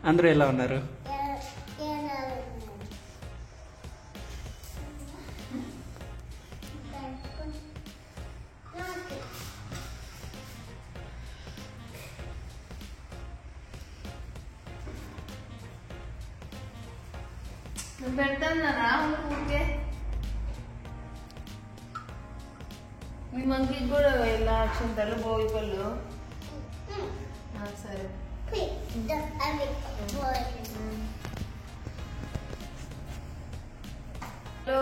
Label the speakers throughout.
Speaker 1: అందరూ ఎలా ఉన్నారు?
Speaker 2: పెడతానా ఊరికే మీ మంకీకి కూడా ఎలా అక్షంతలు భోగి పళ్ళు. సరే హలో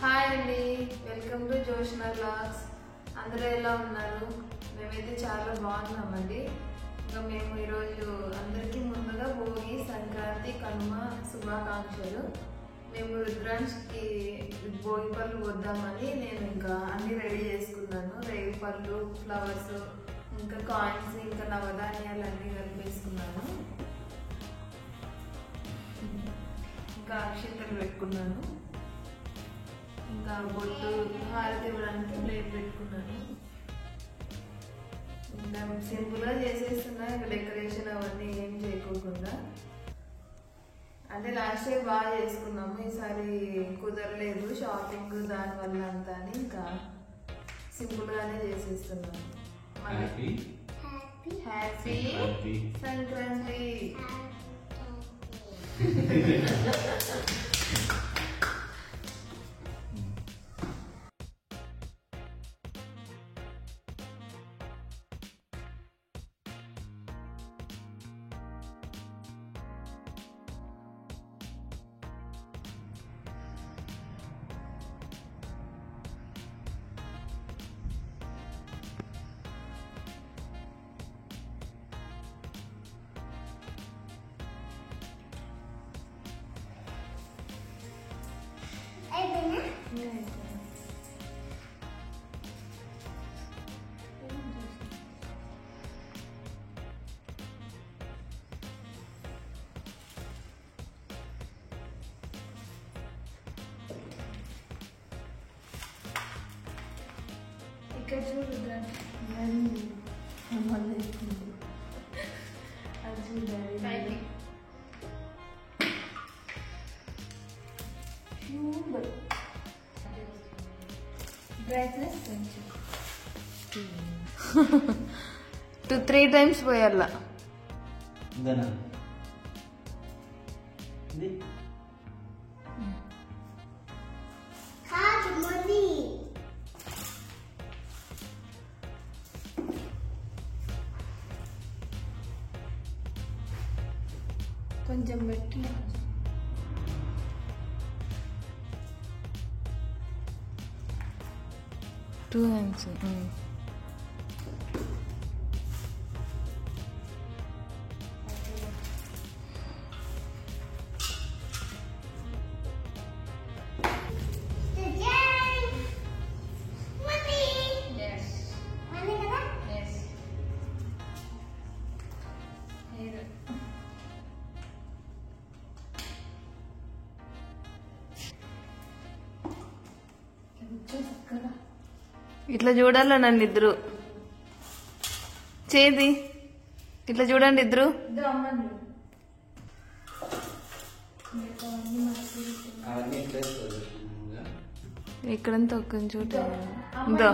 Speaker 2: హాయ్ అండి, వెల్కమ్ టు జోష్నా వ్లాగ్స్. అందరూ ఎలా ఉన్నారు? మేమైతే చాలా బాగున్నామండి. ఇంకా మేము ఈరోజు అందరికీ ముందుగా భోగి, సంక్రాంతి, కనుమ శుభాకాంక్షలు. మేము రుద్రాంష్కి భోగి పళ్ళు వద్దామని నేను ఇంకా అన్ని రెడీ చేసుకున్నాను. రేగి పళ్ళు, ఫ్లవర్స్, ఇంకా కాయిన్స్, ఇంకా నవధాన్యాలు అన్నీ కలిపేసుకున్నాను. ఇంకా అక్షంతలు పెట్టుకున్నాను. ఇంకా బొట్టు, హారతి ఇవ్వడానికి ప్లేట్ పెట్టుకున్నాను. ఇంకా సింపుల్గా చేసేస్తున్నా, ఇంకా డెకరేషన్ అవన్నీ ఏం చేయకోకుండా. అంటే లాస్ట్ టైం బాగా చేసుకున్నాము, ఈసారి కుదరలేదు షాపింగ్ దానివల్ల అంతా అని ఇంకా సింపుల్గానే చేసేస్తున్నాము. హ్యాపీ సంక్రాంతి. ఇక్కడ చూడదా అది చూడాలి. బ్రైట్నెస్ 2-3 టైమ్స్ పోయాల. కొంచెం పెట్టి 2 hands. ఇట్లా చూడాల నన్ను ఇద్దరు చేది, ఇట్లా చూడండి ఇద్దరు. ఇక్కడంతా ఒక్క చోట ఇందో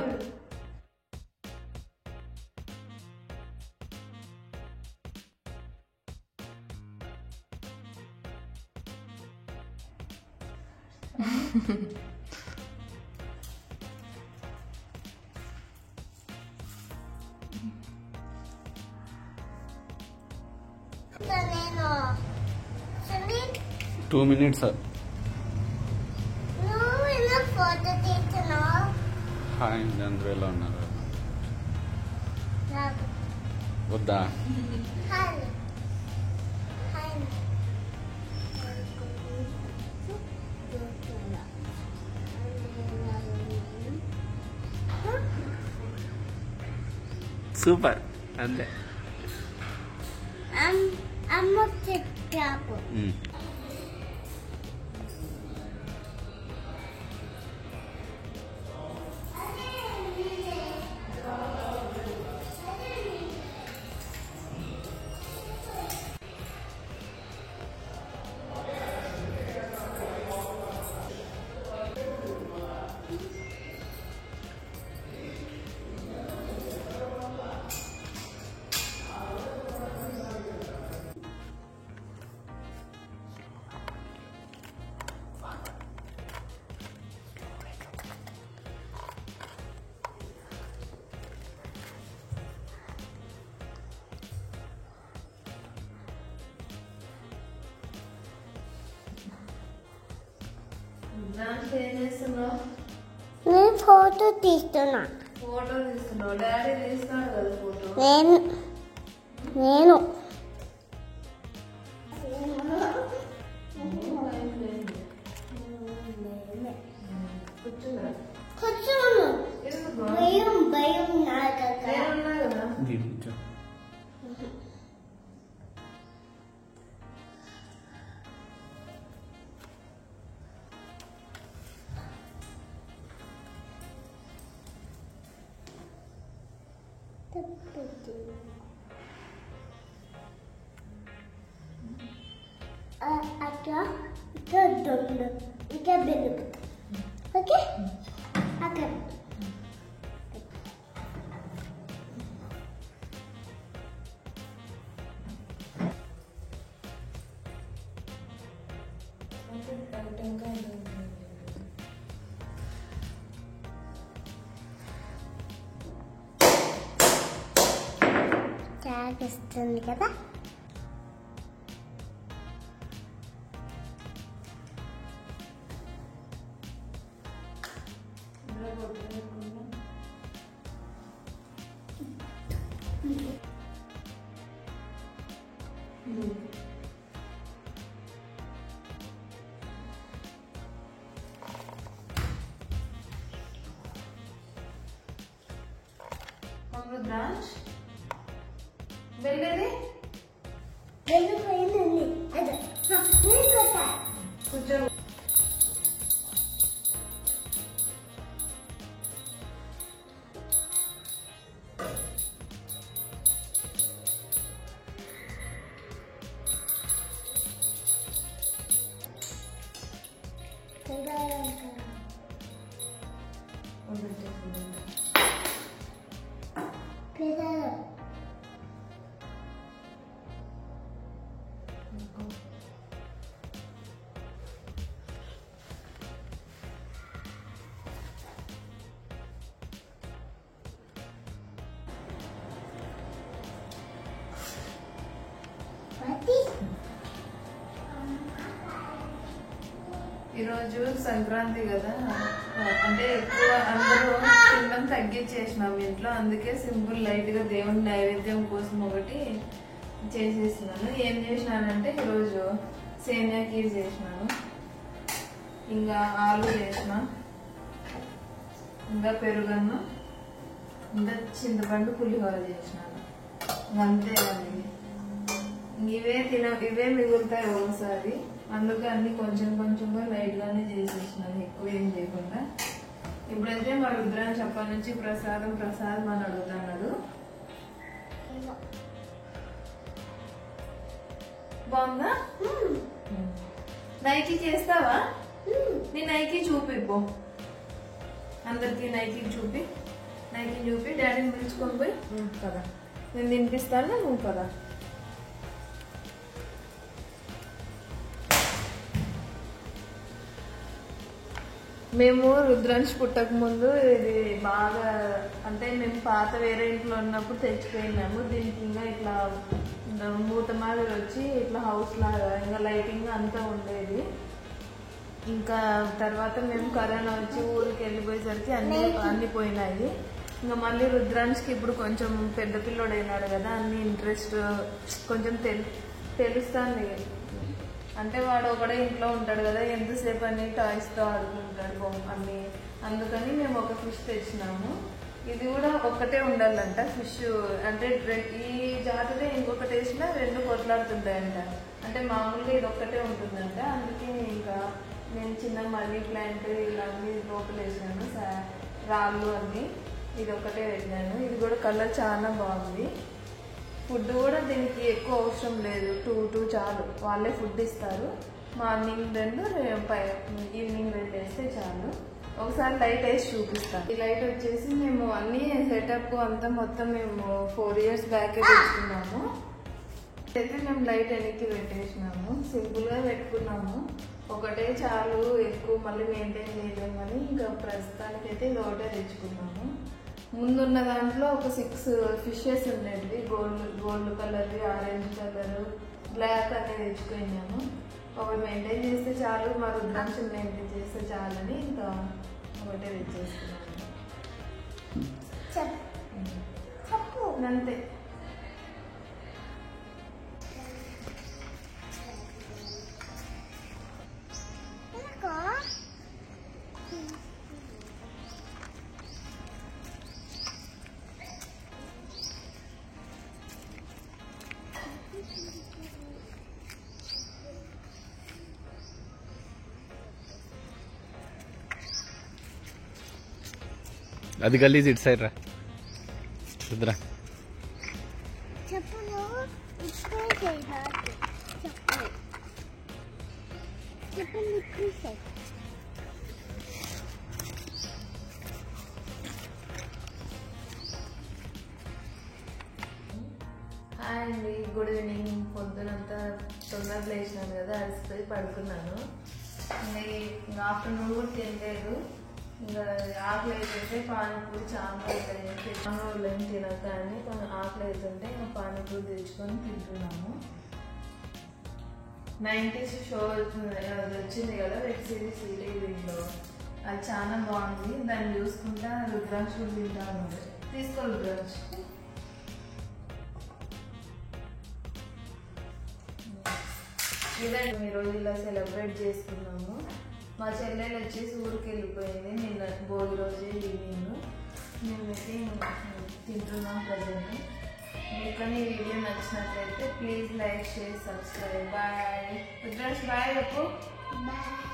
Speaker 1: Two minutes. హాయ్ అండి, అందరూ ఎలా ఉన్నారు? వద్దా? సూపర్ అంతే.
Speaker 3: అమ్మ చెప్పు.
Speaker 2: డాన్స్ ఏం చేస్తున్నావు?
Speaker 3: నేను ఫోటో తీస్తున్నా.
Speaker 2: ఫోటో తీస్తున్నావు. డాడీ తీస్తున్నాడు కదా ఫోటో.
Speaker 3: నేను కూర్చోను. భయం నాకు
Speaker 2: కదా.
Speaker 3: అట్లా ఇక్కడ ఇక్కడ బెలుగు. ఓకే అక్కడ చాకిస్తుంది కదా.
Speaker 2: బ్రాంచ్ వెళ్ళేది
Speaker 3: వెళ్ళిపోయింది. అదే
Speaker 2: కూర్చో. ఈరోజు సంక్రాంతి కదా, అంటే ఎక్కువ అందరూ తినడం తగ్గించేసినాం ఇంట్లో. అందుకే సింపుల్ లైట్ గా దేవుని నైవేద్యం కోసం ఒకటి చేసేసినాను. ఏం చేసినానంటే ఈరోజు సేమియా కీర్ చేసినాను, ఇంకా ఆలు చేసిన, ఇంకా పెరుగన్నం, ఇంకా చింతపండు పులిహోర చేసినాను. అంతే అండి. ఇవే మిగులుతాయి ఒకసారి, అందుకే అన్ని కొంచెం కొంచెంగా లైట్ గానే చేసేసినాను, ఎక్కువ ఏం చేయకుండా. ఇప్పుడైతే మా రుద్రాన్ని చెప్ప నుంచి ప్రసాదం అని అడుగుతున్నాడు. బాగుందా? నైకి చేస్తావా? నీ నైకి చూపిపో, అందరికి నైకి చూపి డాడీని పిలుచుకొని పోయి కదా, నేను తినిపిస్తాను, నువ్వు కదా. మేము రుద్రాంశ్ పుట్టక ముందు ఇది బాగా, అంటే మేము పాత వేరే ఇంట్లో ఉన్నప్పుడు తెచ్చిపోయినాము. దీనికి ఇంకా ఇట్లా మూత మాదిరి వచ్చి ఇట్లా హౌస్ లాగా ఇంకా లైటింగ్ అంతా ఉండేది. ఇంకా తర్వాత మేము కరోనా వచ్చి ఊరికి వెళ్ళిపోయేసరికి అన్ని పోయినాయి. ఇంకా మళ్ళీ రుద్రాంశ్కి ఇప్పుడు కొంచెం పెద్ద పిల్లోడు అయినాడు కదా, అన్ని ఇంట్రెస్ట్ కొంచెం తెలుస్తుంది. అంటే వాడు ఒకడే ఇంట్లో ఉంటాడు కదా, ఎంతసేపు అన్ని టాయ్స్తో ఆడుకుంటాడు అన్ని. అందుకని మేము ఒక ఫిష్ తెచ్చినాము. ఇది కూడా ఒక్కటే ఉండాలంట ఫిష్, అంటే ఈ జాతిలో ఇంకొకటి వేసినా రెండు కొట్లాడుతుంటాయంట. అంటే మామూలుగా ఇది ఒక్కటే ఉంటుందంట. అందుకే ఇంకా నేను చిన్న మనీ ప్లాంట్ ఇలాంటి లోపల వేసినాను, రాళ్ళు అన్ని. ఇది ఒకటే వేసినాను. ఇది కూడా కలర్ చాలా బాగుంది. ఫుడ్ కూడా దీనికి ఎక్కువ అవసరం లేదు, 2 చాలు. వాళ్ళే ఫుడ్ ఇస్తారు. మార్నింగ్ 2, ఈవినింగ్ 2 వేస్తే చాలు. ఒకసారి లైట్ వేసి చూపిస్తాను. ఈ లైట్ వచ్చేసి మేము అన్ని సెటప్ అంతా మొత్తం మేము 4 years బ్యాకే తెచ్చుకున్నాము. అయితే మేము లైట్ వెనక్కి పెట్టేసినాము, సింపుల్ గా పెట్టుకున్నాము. ఒకటే చాలు, ఎక్కువ మళ్ళీ మెయింటైన్ చేయలేమని ఇంకా ప్రస్తుతానికైతే ఇది ఒకటే తెచ్చుకున్నాము. ముందున్న దాంట్లో ఒక 6 ఫిషెస్ ఉండేవి, gold colour, orange colour, black అనేది తెచ్చుకున్నాము. ఒకటి మెయింటైన్ చేస్తే చాలు, మా రుద్రాంశం మెయింటైన్ చేస్తే చాలని ఇంకా ఒకటే తెచ్చేస్తున్నాను.
Speaker 3: చెప్పు
Speaker 2: అంతే.
Speaker 1: అది గలీజ్ ఇటు సైడ్ రా రుద్ర.
Speaker 3: చెప్పు నువ్వు ఇప్పుడే చేయాలి. చెప్పు చెప్పు ఇప్పుడు చేయి.
Speaker 2: హాయ్ అండి, గుడ్ ఈవినింగ్. పొద్దునంతా తొందరగా లేచినాను కదా, అలసిపోయి పడుకున్నాను. ఇంకా ఆఫ్టర్నూన్ కూడా తినలేదు. ఇంకా ఆకలి అవుతుంటే పానీపూరి చాలా రోజులు తినక అని కొంచెం ఆకలి అవుతుంటే ఇంకా పానీపూరి తెచ్చుకొని తింటున్నాము. 90s షో వచ్చింది కదా వెబ్ సిరీస్ టీవీలో, అది చాలా బాగుంది. దాన్ని చూసుకుంటా రుద్రాక్ష తింటాను. తీసుకో రుద్రాక్ష. ఇదండి ఈరోజు ఇలా సెలబ్రేట్ చేసుకున్నాము. మా చెల్లెలు వచ్చేసి ఊరికి వెళ్ళిపోయింది నిన్న భోగి రోజే ఈవినింగ్. మేమైతే తింటున్నాం ప్రజెంట్. మీకు కానీ ఈ వీడియో నచ్చినట్లయితే please like, share, subscribe. Bye Rudraksha, bye చెప్పు.
Speaker 3: బాయ్.